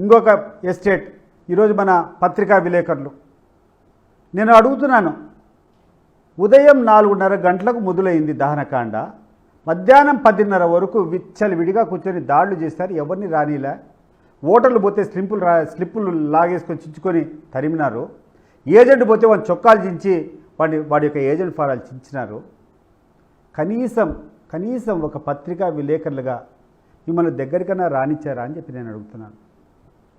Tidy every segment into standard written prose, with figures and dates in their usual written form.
ఇంకొక ఎస్టేట్ ఈరోజు మన పత్రికా విలేకరులు నేను అడుగుతున్నాను, ఉదయం 4:30 గంటలకు మొదలైంది దహనకాండ, మధ్యాహ్నం 10:30 వరకు విచ్చలవిడిగా కూర్చొని దాడులు చేస్తారు. ఎవరిని రానిలా, ఓటర్లు పోతే స్లిప్పులు లాగేసుకొని చించుకొని తరిమినారు. ఏజెంట్ పోతే వాళ్ళ చొక్కాలు చించి వాడి యొక్క ఏజెంట్ ఫారాలు చించినారు. కనీసం ఒక పత్రికా విలేకరులుగా మిమ్మల్ని దగ్గరికన్నా రానిచ్చారా అని చెప్పి నేను అడుగుతున్నాను.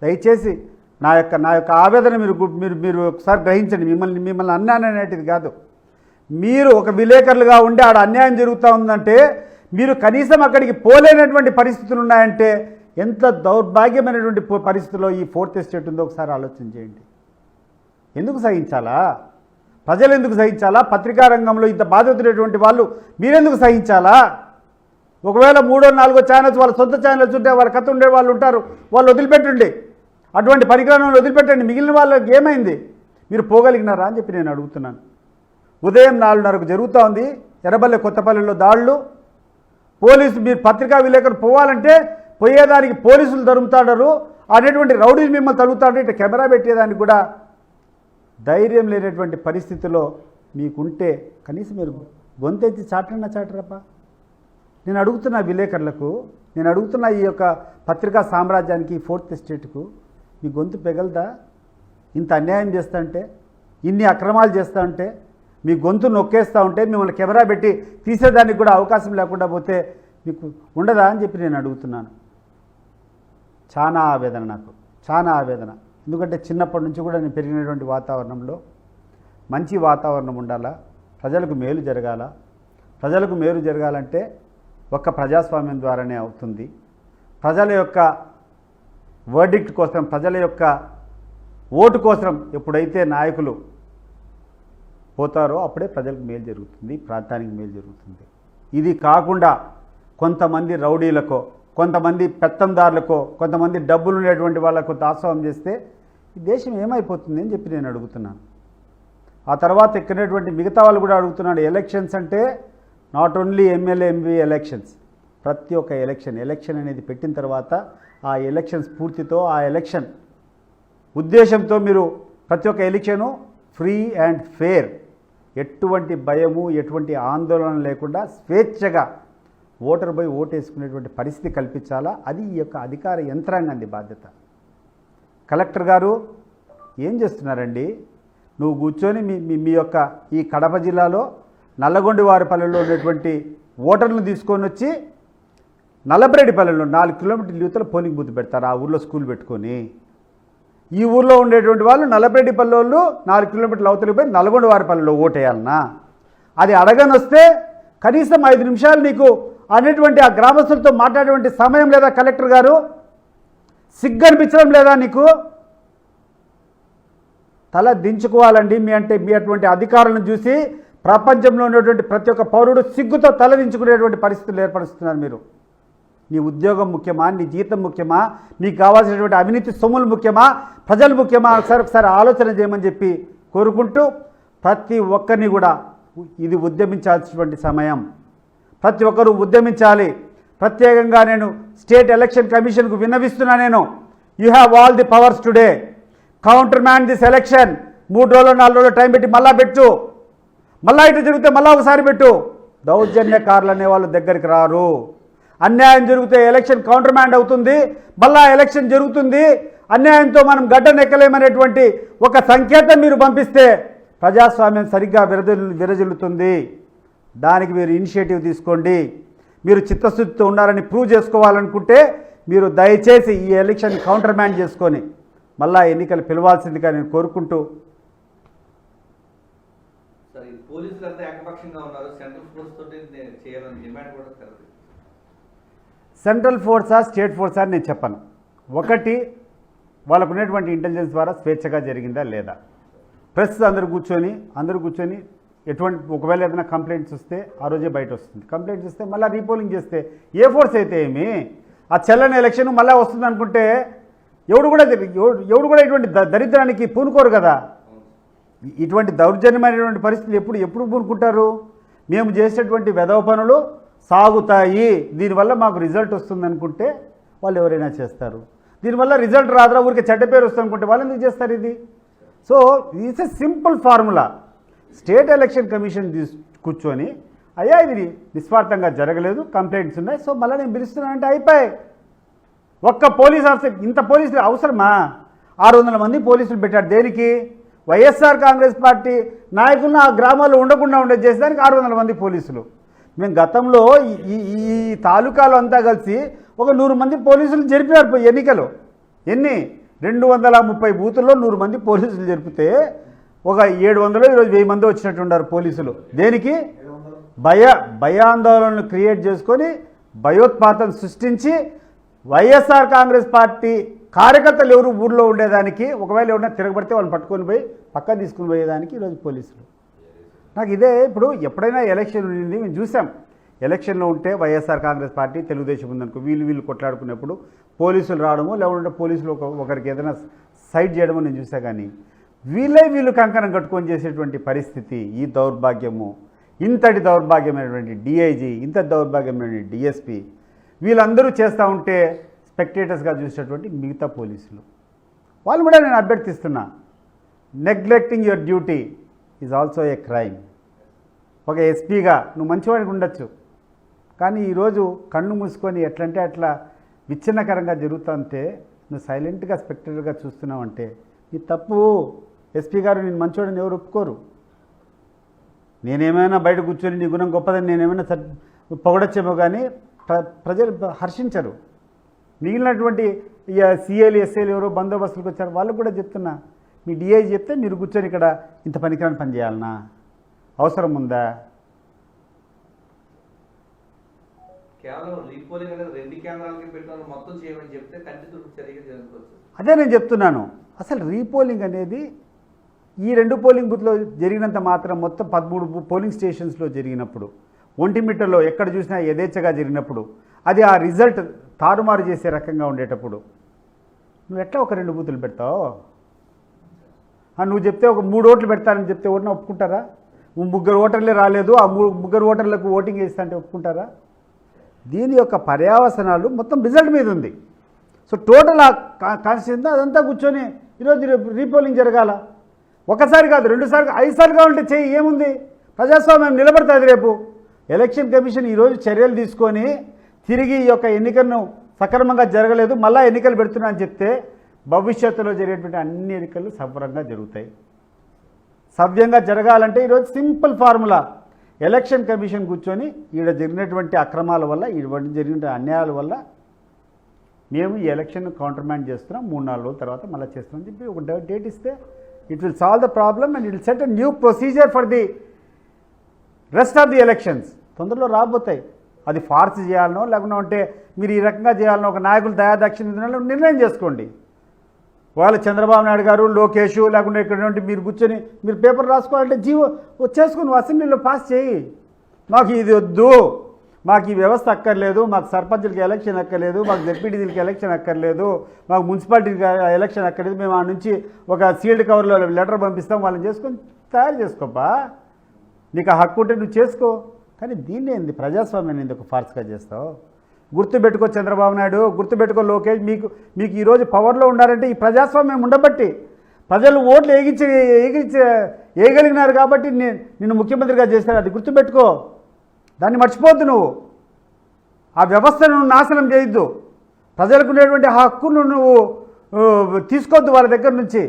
దయచేసి నా యొక్క ఆవేదన మీరు ఒకసారి గ్రహించండి. మిమ్మల్ని అన్యాయం అనేటిది కాదు. మీరు ఒక విలేకరులుగా ఉండి ఆడ అన్యాయం జరుగుతూ ఉందంటే మీరు కనీసం అక్కడికి పోలేనటువంటి పరిస్థితులు ఉన్నాయంటే ఎంత దౌర్భాగ్యమైనటువంటి పరిస్థితుల్లో ఈ ఫోర్త్ ఎస్టేట్ ఉందో ఒకసారి ఆలోచన చేయండి. ఎందుకు సహించాలా? ప్రజలు ఎందుకు సహించాలా? పత్రికా రంగంలో ఇంత బాధ్యతలేటువంటి వాళ్ళు మీరెందుకు సహించాలా? ఒకవేళ 3, 4 ఛానల్స్ వాళ్ళ సొంత ఛానల్స్ ఉంటే వాళ్ళ కథ ఉండే వాళ్ళు ఉంటారు, వాళ్ళు వదిలిపెట్టండి. అటువంటి పరికరాలను వదిలిపెట్టండి. మిగిలిన వాళ్ళకి ఏమైంది? మీరు పోగలిగినారా అని చెప్పి నేను అడుగుతున్నాను. ఉదయం 4:30కు జరుగుతూ ఉంది ఎర్రబల్లె కొత్తపల్లిలో దాడులు. మీరు పత్రికా విలేకరులు పోవాలంటే పోయేదానికి పోలీసులు తరుముతాడారు అనేటువంటి రౌడీలు మిమ్మల్ని తరుగుతాడు. ఇట్లా కెమెరా పెట్టేదానికి కూడా ధైర్యం లేనటువంటి పరిస్థితిలో మీకుంటే కనీసం మీరు గొంతెత్తి చాటరప్ప. నేను అడుగుతున్న విలేకరులకు, నేను అడుగుతున్న ఈ యొక్క పత్రికా సామ్రాజ్యానికి, ఫోర్త్ ఎస్టేట్కు మీ గొంతు పెగలదా? ఇంత అన్యాయం చేస్తూ ఉంటే, ఇన్ని అక్రమాలు చేస్తూ ఉంటే, మీ గొంతు నొక్కేస్తూ ఉంటే, మిమ్మల్ని కెమెరా పెట్టి తీసేదానికి కూడా అవకాశం లేకుండా పోతే మీకు ఉండదా అని చెప్పి నేను అడుగుతున్నాను. చాలా ఆవేదన, నాకు చాలా ఆవేదన. ఎందుకంటే చిన్నప్పటి నుంచి కూడా నేను పెరిగినటువంటి వాతావరణంలో మంచి వాతావరణం ఉండాలా, ప్రజలకు మేలు జరగాల. ప్రజలకు మేలు జరగాలంటే ఒక్క ప్రజాస్వామ్యం ద్వారానే అవుతుంది. ప్రజల యొక్క వర్డిక్ట్ కోసం, ప్రజల యొక్క ఓటు కోసం ఎప్పుడైతే నాయకులు పోతారో అప్పుడే ప్రజలకు మేలు జరుగుతుంది, ప్రాంతానికి మేలు జరుగుతుంది. ఇది కాకుండా కొంతమంది రౌడీలకో, కొంతమంది పెత్తందారులకో, కొంతమంది డబ్బులు ఉండేటువంటి వాళ్ళకు దాసోహం చేస్తే ఈ దేశం ఏమైపోతుంది అని చెప్పి నేను అడుగుతున్నాను. ఆ తర్వాత ఎక్కినటువంటి మిగతా వాళ్ళు కూడా అడుగుతున్నాడు. ఎలక్షన్స్ అంటే not only MLA MP elections, ప్రతి ఒక్క ఎలక్షన్ అనేది పెట్టిన తర్వాత ఆ ఎలక్షన్ స్ఫూర్తితో, ఆ ఎలక్షన్ ఉద్దేశంతో మీరు ప్రతి ఒక్క ఎలక్షను ఫ్రీ అండ్ ఫెయిర్, ఎటువంటి భయము, ఎటువంటి ఆందోళన లేకుండా స్వేచ్ఛగా ఓటర్ పోయి ఓటేసుకునేటువంటి పరిస్థితి కల్పించాలా. అది ఈ యొక్క అధికార యంత్రాంగాన్ని బాధ్యత. కలెక్టర్ గారు ఏం చేస్తున్నారండి? నువ్వు కూర్చొని మీ యొక్క ఈ కడప జిల్లాలో నల్లగొండవారిపల్లెలో ఉన్నటువంటి ఓటర్లను తీసుకొని వచ్చి నల్లబరెడ్డిపల్లెలో 4 కిలోమీటర్ల యూతలో పోలింగ్ బూత్ పెడతారు. ఆ ఊర్లో స్కూల్ పెట్టుకొని ఈ ఊర్లో ఉండేటువంటి వాళ్ళు నల్లబరెడ్డిపల్లె వాళ్ళు 4 కిలోమీటర్ల అవతలికి పోయి నల్లగొండవారిపల్లెలో ఓటేయాలన్నా? అది అడగనొస్తే కనీసం 5 నిమిషాలు నీకు అనేటువంటి ఆ గ్రామస్తులతో మాట్లాడేటువంటి సమయం లేదా కలెక్టర్ గారు? సిగ్గు అనిపించడం లేదా నీకు? తల దించుకోవాలండి. మీ అటువంటి అధికారులను చూసి ప్రపంచంలో ఉన్నటువంటి ప్రతి ఒక్క పౌరుడు సిగ్గుతో తల దించుకునేటువంటి పరిస్థితులు ఏర్పరుస్తున్నారు మీరు. నీ ఉద్యోగం ముఖ్యమా? నీ జీతం ముఖ్యమా? మీకు కావాల్సినటువంటి అవినీతి సొమ్ములు ముఖ్యమా? ప్రజలు ముఖ్యమా? ఒకసారి ఆలోచన చేయమని చెప్పి కోరుకుంటూ, ప్రతి ఒక్కరిని కూడా ఇది ఉద్యమించాల్సినటువంటి సమయం. ప్రతి ఒక్కరూ ఉద్యమించాలి. ప్రత్యేకంగా నేను స్టేట్ ఎలక్షన్ కమిషన్కు విన్నవిస్తున్నా. నేను you have all the powers today. Counter man this election. 3 రోజులు 4 రోజులు టైం పెట్టి మళ్ళా పెట్టు. మళ్ళా ఇటు జరిగితే మళ్ళా ఒకసారి పెట్టు. దౌర్జన్యకారులు అనేవాళ్ళు దగ్గరికి రారు. అన్యాయం జరిగితే ఎలక్షన్ కౌంటర్ మ్యాండ్ అవుతుంది, మళ్ళా ఎలక్షన్ జరుగుతుంది. అన్యాయంతో మనం గడ్డనెక్కలేమనేటువంటి ఒక సంకేతం మీరు పంపిస్తే ప్రజాస్వామ్యం సరిగ్గా విరజిల్లుతుంది. దానికి మీరు ఇనిషియేటివ్ తీసుకోండి. మీరు చిత్తశుద్ధితో ఉన్నారని ప్రూవ్ చేసుకోవాలనుకుంటే మీరు దయచేసి ఈ ఎలక్షన్ కౌంటర్ మ్యాండ్ చేసుకొని మళ్ళా ఎన్నికలు పిలవాల్సిందిగా నేను కోరుకుంటూ, సెంట్రల్ ఫోర్సా స్టేట్ ఫోర్సా అని నేను చెప్పను. ఒకటి, వాళ్ళకు ఉన్నటువంటి ఇంటెలిజెన్స్ ద్వారా స్వేచ్ఛగా జరిగిందా లేదా? ప్రెస్ అందరూ కూర్చొని ఎటువంటి ఒకవేళ ఏదైనా కంప్లైంట్స్ వస్తే ఆ రోజే బయట వస్తుంది. కంప్లైంట్స్ వస్తే మళ్ళీ రీపోలింగ్ చేస్తే ఏ ఫోర్స్ అయితే ఏమి, ఆ చెల్లని ఎలక్షన్ మళ్ళీ వస్తుంది అనుకుంటే ఎవడు కూడా ఇటువంటి దరిద్రానికి పూనుకోరు కదా. ఇటువంటి దౌర్జన్యమైనటువంటి పరిస్థితులు ఎప్పుడు పూనుకుంటారు? మేము చేసేటువంటి వెధవ పనులు సాగుతాయి, దీనివల్ల మాకు రిజల్ట్ వస్తుంది అనుకుంటే వాళ్ళు ఎవరైనా చేస్తారు. దీనివల్ల రిజల్ట్ రాదురా, ఊరికి చెడ్డ పేరు వస్తుంది అనుకుంటే వాళ్ళు ఎందుకు చేస్తారు ఇది? So it's a simple formula. State election commission కూర్చొని అయ్యా ఇది నిస్వార్థంగా జరగలేదు, కంప్లైంట్స్ ఉన్నాయి, సో మళ్ళీ నేను పిలుస్తున్నానంటే అయిపోయాయి. ఒక్క పోలీస్ ఆఫీసర్, ఇంత పోలీసులు అవసరమా? 600 మంది పోలీసులు పెట్టారు దేనికి? వైఎస్ఆర్ కాంగ్రెస్ పార్టీ నాయకులను ఆ గ్రామాల్లో ఉండకుండా ఉండేది చేసేదానికి 600 మంది పోలీసులు. మేము గతంలో ఈ తాలూకాలో అంతా కలిసి ఒక 100 మంది పోలీసులు జరిపినారు ఎన్నికలు. ఎన్ని? 230 బూతుల్లో 100 మంది పోలీసులు జరిపితే ఒక 700 ఈరోజు 1000 మంది వచ్చినట్టు ఉన్నారు పోలీసులు. దేనికి? భయాందోళనలు క్రియేట్ చేసుకొని భయోత్పాతం సృష్టించి వైఎస్ఆర్ కాంగ్రెస్ పార్టీ కార్యకర్తలు ఎవరు ఊళ్ళో ఉండేదానికి, ఒకవేళ ఎవరైనా తిరగబడితే వాళ్ళని పట్టుకొని పోయి పక్క తీసుకుని పోయేదానికి ఈరోజు పోలీసులు. నాకు ఇదే ఇప్పుడు ఎప్పుడైనా ఎలక్షన్ ఉండింది మేము చూసాం. ఎలక్షన్లో ఉంటే వైఎస్ఆర్ కాంగ్రెస్ పార్టీ తెలుగుదేశం ఉందనుకో, వీళ్ళు కొట్లాడుకున్నప్పుడు పోలీసులు రావడము, లేకుంటే పోలీసులు ఒకరికి ఏదైనా సైడ్ చేయడమో నేను చూసా. కానీ వీళ్ళు కంకణం కట్టుకొని చేసేటువంటి పరిస్థితి, ఈ దౌర్భాగ్యము, ఇంతటి దౌర్భాగ్యమైనటువంటి డిఐజీ, ఇంత దౌర్భాగ్యమైనటువంటి డిఎస్పీ, వీళ్ళందరూ చేస్తూ ఉంటే స్పెక్టేటర్స్గా చూసేటువంటి మిగతా పోలీసులు వాళ్ళు కూడా నేను అభ్యర్థిస్తున్నా, neglecting your duty is also a crime. ఒక ఎస్పీగా నువ్వు మంచివాడికి ఉండొచ్చు, కానీ ఈరోజు కన్ను మూసుకొని ఎట్లంటే అట్లా విచ్ఛిన్నకరంగా జరుగుతుంటే నువ్వు సైలెంట్గా స్పెక్టేటర్గా చూస్తున్నావంటే నీ తప్పు. ఎస్పీ గారు నేను మంచివాడిని ఎవరు ఒప్పుకోరు. నేనేమైనా బయట కూర్చొని నీ గుణం గొప్పదని నేనేమైనా పొగడొచ్చేమో కానీ ప్రజలు హర్షించరు. మిగిలినటువంటి సిఐలు ఎస్ఐలు ఎవరో బందోబస్తులకు వచ్చారు వాళ్ళకు కూడా చెప్తున్నా, మీ డిఐజీ చెప్తే మీరు కూర్చొని ఇక్కడ ఇంత పనికిరాని పని చేయాలనా? అవసరం ఉందా? అదే నేను చెప్తున్నాను. అసలు రీపోలింగ్ అనేది ఈ 2 పోలింగ్ బూత్లో జరిగినంత మాత్రం మొత్తం 13 పోలింగ్ స్టేషన్స్లో జరిగినప్పుడు, ఒంటిమిట్టలో ఎక్కడ చూసినా యథేచ్ఛగా జరిగినప్పుడు, అది ఆ రిజల్ట్ తారుమారు చేసే రకంగా ఉండేటప్పుడు నువ్వు ఎట్లా ఒక 2 బూతులు పెడతావు? నువ్వు చెప్తే ఒక 3 ఓట్లు పెడతానని చెప్తే ఓటున ఒప్పుకుంటారా? 3 ఓటర్లే రాలేదు, ఆ 3 ఓటర్లకు ఓటింగ్ వేస్తా అంటే ఒప్పుకుంటారా? దీని యొక్క పర్యావసనాలు మొత్తం రిజల్ట్ మీద ఉంది. సో టోటల్ ఆ కాన్స్టిట్యూషన్ అదంతా కూర్చొని ఈరోజు రీపోలింగ్ జరగాల. ఒకసారి కాదు, 2 సార్లు 5 సార్లుగా ఉంటే చేయి, ఏముంది? ప్రజాస్వామ్యం నిలబడుతుంది. రేపు ఎలక్షన్ కమిషన్ ఈరోజు చర్యలు తీసుకొని తిరిగి ఈ యొక్క ఎన్నికలను సక్రమంగా జరగలేదు, మళ్ళీ ఎన్నికలు పెడుతున్నా అని చెప్తే భవిష్యత్తులో జరిగేటువంటి అన్ని ఎన్నికలు సవ్యంగా జరుగుతాయి. సవ్యంగా జరగాలంటే ఈరోజు సింపుల్ ఫార్ములా. ఎలక్షన్ కమిషన్ కూర్చొని ఈడ జరిగినటువంటి అక్రమాల వల్ల, ఈడ జరిగిన అన్యాయాల వల్ల మేము ఈ ఎలక్షన్ కౌంటర్మాండ్ చేస్తున్నాం, 3-4 రోజుల తర్వాత మళ్ళీ చేస్తున్నామని చెప్పి ఒక డేట్ ఇస్తే it will solve the problem and it will set a new procedure for the rest of the elections. తొందరలో రాబోతాయి. అది ఫార్స్ చేయాలనో లేకుండా ఉంటే మీరు ఈ రకంగా చేయాలనో ఒక నాయకులు దయాదాక్షిణ్యం నిర్ణయం చేసుకోండి. వాళ్ళు చంద్రబాబు నాయుడు గారు, లోకేష్, లేకుండా ఇక్కడ మీరు కూర్చొని మీరు పేపర్ రాసుకోవాలంటే జీవో చేసుకుని అసెంబ్లీలో పాస్ చేయి. మాకు ఇది వద్దు, మాకు ఈ వ్యవస్థ అక్కర్లేదు, మాకు సర్పంచులకి ఎలక్షన్ అక్కర్లేదు, మాకు జెడ్పీటీసీలకి ఎలక్షన్ అక్కర్లేదు, మాకు మున్సిపాలిటీకి ఎలక్షన్ అక్కర్లేదు, మేము ఆ నుంచి ఒక సీల్డ్ కవర్లో లెటర్ పంపిస్తాం, వాళ్ళని చేసుకొని తయారు చేసుకోపా. నీకు ఆ హక్కు ఉంటే నువ్వు చేసుకో. కానీ దీన్ని ఏంది ప్రజాస్వామ్యాన్ని ఎందుకు ఫార్స్గా చేస్తావు? గుర్తుపెట్టుకో చంద్రబాబు నాయుడు, గుర్తుపెట్టుకో లోకేష్, మీకు ఈరోజు పవర్లో ఉండాలంటే ఈ ప్రజాస్వామ్యం ఉండబట్టి, ప్రజలు ఓట్లు వేయగలిగినారు కాబట్టి నిన్ను ముఖ్యమంత్రిగా చేశారు. అది గుర్తుపెట్టుకో, దాన్ని మర్చిపోద్దు. నువ్వు ఆ వ్యవస్థను నాశనం చేయొద్దు. ప్రజలకు ఉండేటువంటి హక్కును నువ్వు తీసుకోవద్దు వాళ్ళ దగ్గర నుంచి.